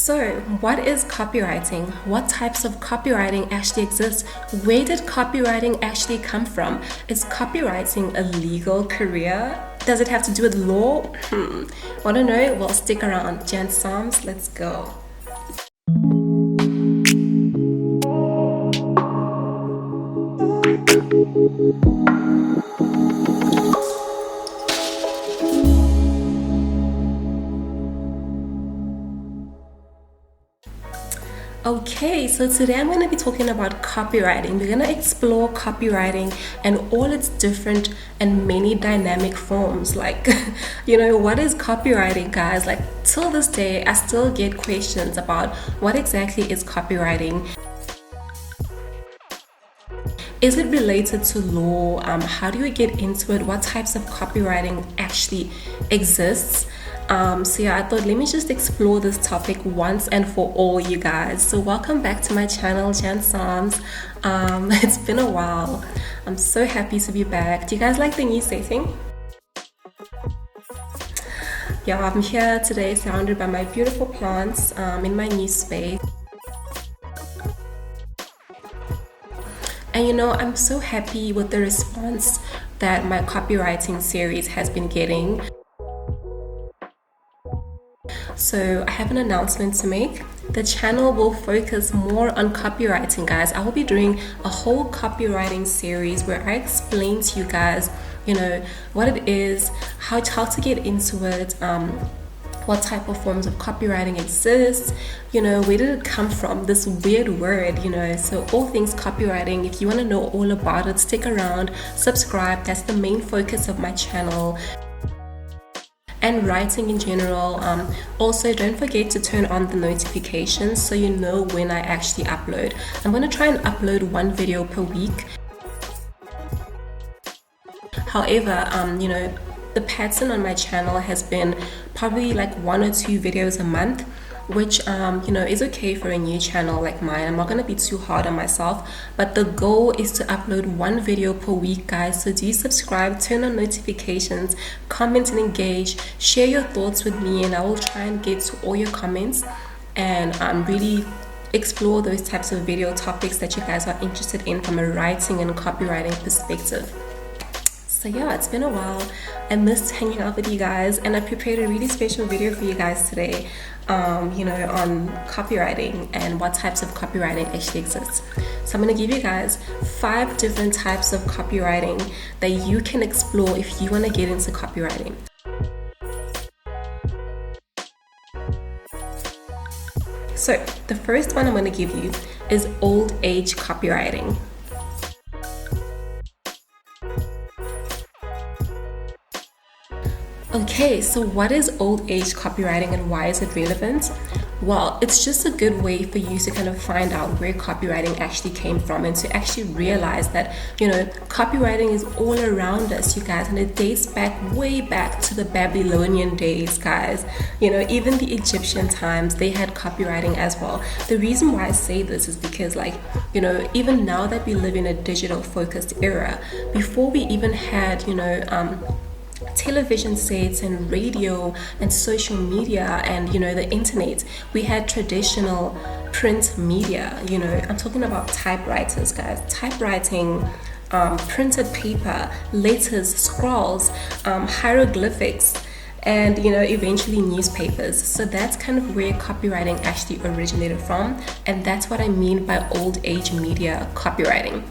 So, what is copywriting? What types of copywriting actually exist? Where did copywriting actually come from? Is copywriting a legal career? Does it have to do with law? Want to know? Well, stick around. Jann, let's go. Okay, so today I'm going to be talking about copywriting. We're going to explore copywriting and all its different and many dynamic forms. Like, what is copywriting, guys? Like, till this day, I still get questions about what exactly is copywriting. Is it related to law? How do you get into it? What types of copywriting actually exists? So yeah, I thought let me just explore this topic once and for all, you guys. So welcome back to my channel, Jann. It's been a while. I'm so happy to be back. Do you guys like the new setting? Yeah, I'm here today surrounded by my beautiful plants in my new space. And I'm so happy with the response that my copywriting series has been getting. So I have an announcement to make. The channel will focus more on copywriting, guys. I will be doing a whole copywriting series where I explain to you guys, what it is, how to get into it, what type of forms of copywriting exist, where did it come from, this weird word, so all things copywriting. If you want to know all about it, stick around, subscribe. That's the main focus of my channel. And writing in general. Also, don't forget to turn on the notifications so you know when I actually upload. I'm going to try and upload one video per week. However, the pattern on my channel has been probably like 1 or 2 videos a month, which is okay for a new channel like mine. I'm not going to be too hard on myself, but the goal is to upload 1 video per week, guys. So do subscribe, turn on notifications, comment and engage, share your thoughts with me, and I will try and get to all your comments and really explore those types of video topics that you guys are interested in from a writing and copywriting perspective. So yeah, it's been a while. I missed hanging out with you guys, and I prepared a really special video for you guys today, on copywriting and what types of copywriting actually exists. So I'm going to give you guys 5 different types of copywriting that you can explore if you want to get into copywriting. So the first one I'm going to give you is old age copywriting. Okay, so what is old age copywriting and why is it relevant? Well, it's just a good way for you to kind of find out where copywriting actually came from and to actually realize that, copywriting is all around us, you guys, and it dates back way back to the Babylonian days, guys. Even the Egyptian times, they had copywriting as well. The reason why I say this is because, even now that we live in a digital focused era, before we even had, television sets and radio and social media and the internet, we had traditional print media. I'm talking about typewriters, guys. Typewriting, printed paper, letters, scrolls, hieroglyphics, and eventually newspapers. So that's kind of where copywriting actually originated from, and that's what I mean by old age media copywriting.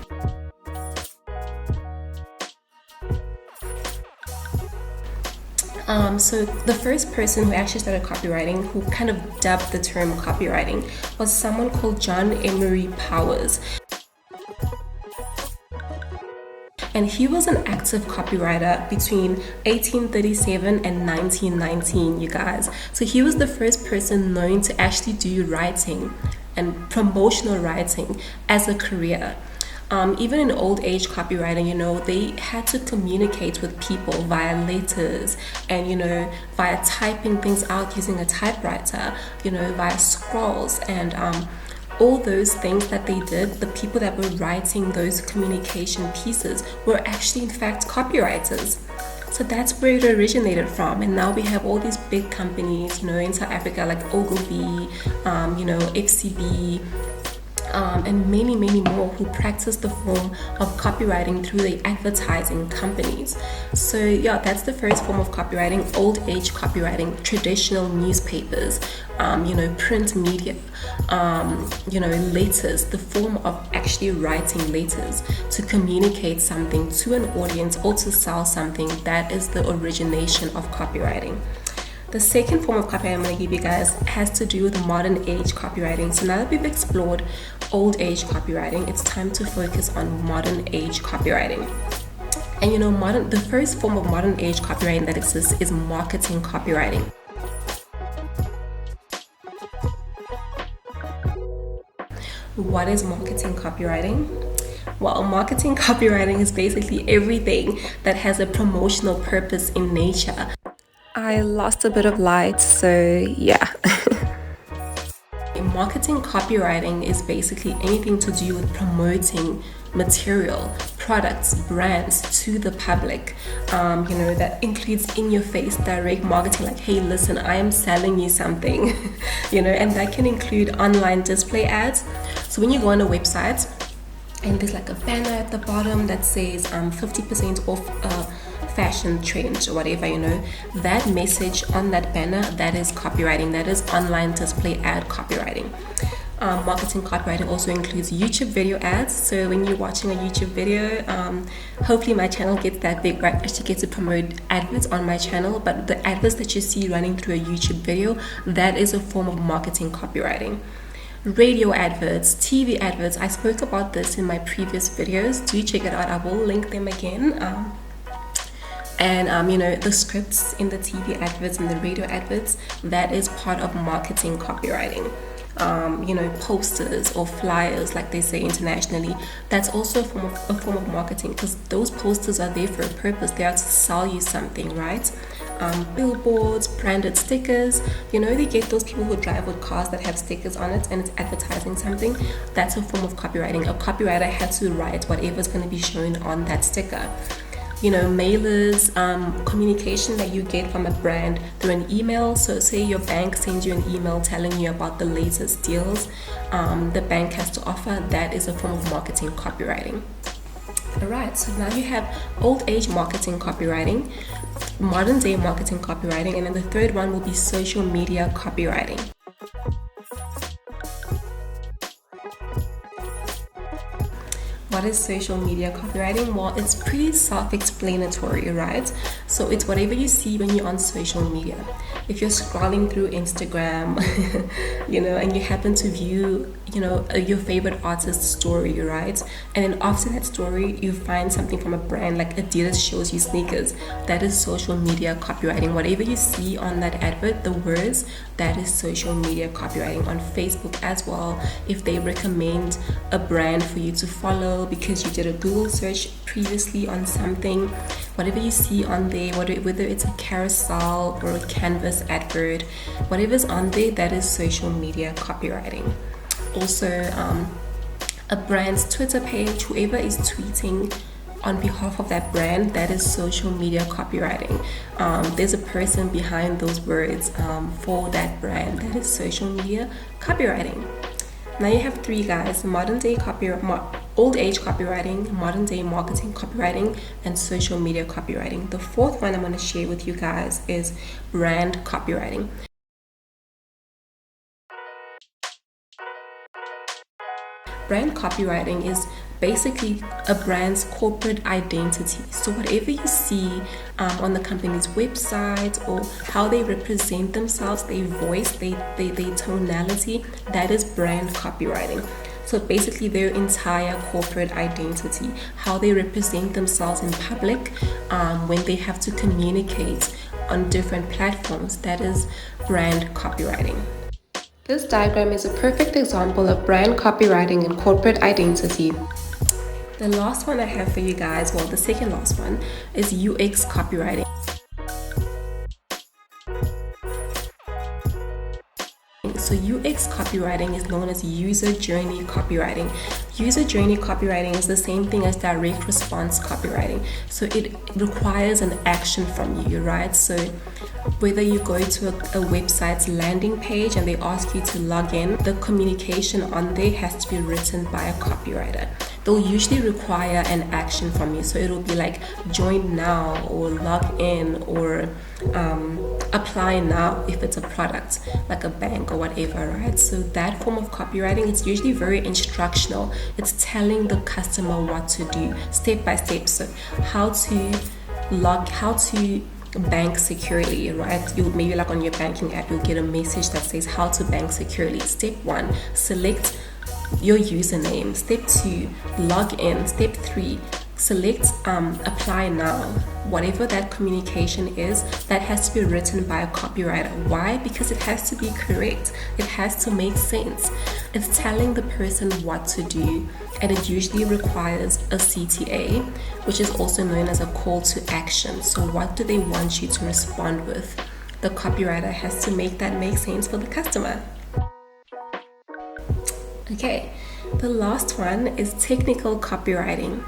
So the first person who actually started copywriting, who kind of dubbed the term copywriting, was someone called John Emery Powers. And he was an active copywriter between 1837 and 1919, you guys. So he was the first person known to actually do writing and promotional writing as a career. Even in old age copywriting, they had to communicate with people via letters and, via typing things out using a typewriter, via scrolls and all those things that they did. The people that were writing those communication pieces were actually, in fact, copywriters. So that's where it originated from. And now we have all these big companies, in South Africa, like Ogilvy, FCB, and many, many more, who practice the form of copywriting through the advertising companies. So yeah, that's the first form of copywriting: old age copywriting, traditional newspapers, print media, letters, the form of actually writing letters to communicate something to an audience or to sell something. That is the origination of copywriting. The second form of copywriting I'm going to give you guys has to do with modern age copywriting. So now that we've explored old age copywriting, it's time to focus on modern age copywriting. And the first form of modern age copywriting that exists is marketing copywriting. What is marketing copywriting? Well, marketing copywriting is basically everything that has a promotional purpose in nature. I lost a bit of light, so yeah. Marketing copywriting is basically anything to do with promoting material, products, brands to the public. That includes in-your-face direct marketing, like, hey, listen, I am selling you something, and that can include online display ads. So when you go on a website and there's like a banner at the bottom that says 50% off fashion trend or whatever, that message on that banner, that is copywriting. That is online display ad copywriting. Marketing copywriting also includes YouTube video ads. So when you're watching a YouTube video, hopefully my channel gets that big, right? I actually get to promote adverts on my channel, but the adverts that you see running through a YouTube video, that is a form of marketing copywriting. Radio adverts, TV adverts, I spoke about this in my previous videos. Do check it out. I will link them again. The scripts in the TV adverts and the radio adverts, that is part of marketing copywriting. Posters or flyers, like they say internationally, that's also a form of marketing, because those posters are there for a purpose. They are to sell you something, right? Billboards, branded stickers, they get those people who drive with cars that have stickers on it and it's advertising something. That's a form of copywriting. A copywriter had to write whatever's going to be shown on that sticker. Mailers, communication that you get from a brand through an email. So say your bank sends you an email telling you about the latest deals the bank has to offer. That is a form of marketing copywriting. Alright, so now you have old age marketing copywriting, modern day marketing copywriting, and then the third one will be social media copywriting. What is social media copywriting? Well, it's pretty self-explanatory, right? So it's whatever you see when you're on social media. If you're scrolling through Instagram, and you happen to view, your favorite artist's story, right? And then after that story, you find something from a brand, like Adidas shows you sneakers. That is social media copywriting. Whatever you see on that advert, the words, that is social media copywriting. On Facebook as well, if they recommend a brand for you to follow because you did a Google search previously on something, whatever you see on there, whether it's a carousel or a canvas advert, whatever's on there, that is social media copywriting. Also, a brand's Twitter page, whoever is tweeting on behalf of that brand, that is social media copywriting. There's a person behind those words for that brand, that is social media copywriting. Now you have three, guys: modern day old age copywriting, modern day marketing copywriting, and social media copywriting. The fourth one I'm going to share with you guys is brand copywriting. Brand copywriting is basically a brand's corporate identity. So whatever you see on the company's website, or how they represent themselves, their voice, their tonality, that is brand copywriting. So basically their entire corporate identity, how they represent themselves in public, when they have to communicate on different platforms, that is brand copywriting. This diagram is a perfect example of brand copywriting and corporate identity. The last one I have for you guys, well, the second last one, is UX copywriting. So UX copywriting is known as user journey copywriting. User journey copywriting is the same thing as direct response copywriting. So it requires an action from you, right? So whether you go to a website's landing page and they ask you to log in, the communication on there has to be written by a copywriter. They'll usually require an action from you. So it'll be like join now or log in or apply now if it's a product like a bank or whatever, right? So that form of copywriting, it's usually very instructional. It's telling the customer what to do step by step. So how to bank securely, right? You maybe like on your banking app, you'll get a message that says how to bank securely. Step 1, select your username. Step 2, log in. Step 3, select apply now. Whatever that communication is, that has to be written by a copywriter. Why? Because it has to be correct. It has to make sense. It's telling the person what to do, and it usually requires a CTA, which is also known as a call to action. So what do they want you to respond with? The copywriter has to make that make sense for the customer. Okay, the last one is technical copywriting.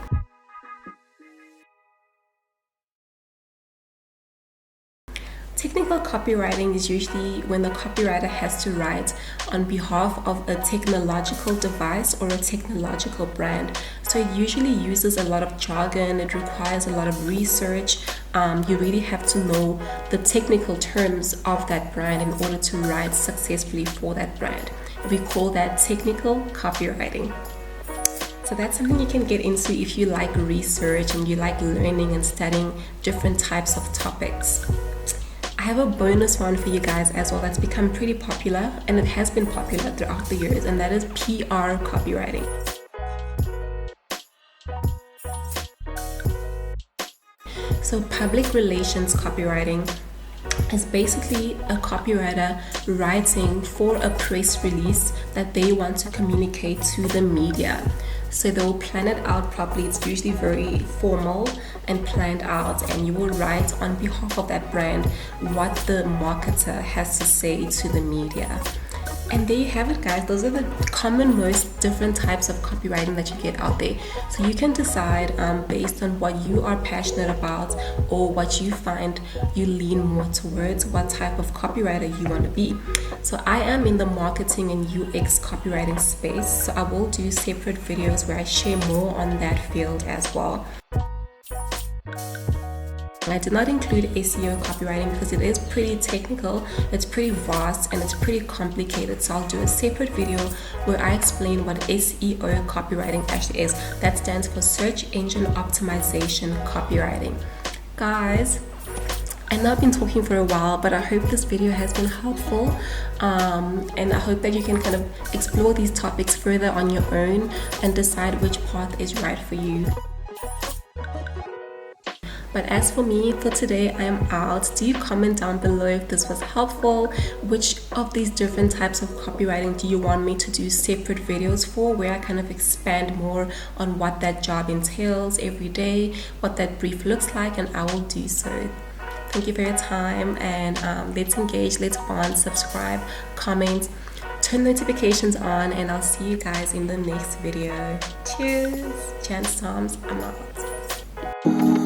Technical copywriting is usually when the copywriter has to write on behalf of a technological device or a technological brand. So it usually uses a lot of jargon, it requires a lot of research. You really have to know the technical terms of that brand in order to write successfully for that brand. We call that technical copywriting. So that's something you can get into if you like research and you like learning and studying different types of topics. I have a bonus one for you guys as well that's become pretty popular, and it has been popular throughout the years, and that is PR copywriting. So public relations copywriting is basically a copywriter writing for a press release that they want to communicate to the media. So they'll plan it out properly. It's usually very formal and planned out, and you will write on behalf of that brand what the marketer has to say to the media. And there you have it, guys. Those are the common, most different types of copywriting that you get out there. So you can decide based on what you are passionate about or what you find you lean more towards, what type of copywriter you want to be. So I am in the marketing and UX copywriting space. So I will do separate videos where I share more on that field as well. I did not include SEO copywriting because it is pretty technical, it's pretty vast, and it's pretty complicated. So I'll do a separate video where I explain what SEO copywriting actually is. That stands for Search Engine Optimization Copywriting. Guys, I know I've been talking for a while, but I hope this video has been helpful, and I hope that you can kind of explore these topics further on your own and decide which path is right for you. But as for me, for today, I am out. Do you comment down below if this was helpful? Which of these different types of copywriting do you want me to do separate videos for, where I kind of expand more on what that job entails every day, what that brief looks like, and I will do so. Thank you for your time, and let's engage, let's bond, subscribe, comment, turn notifications on, and I'll see you guys in the next video. Cheers! Jann, I'm out.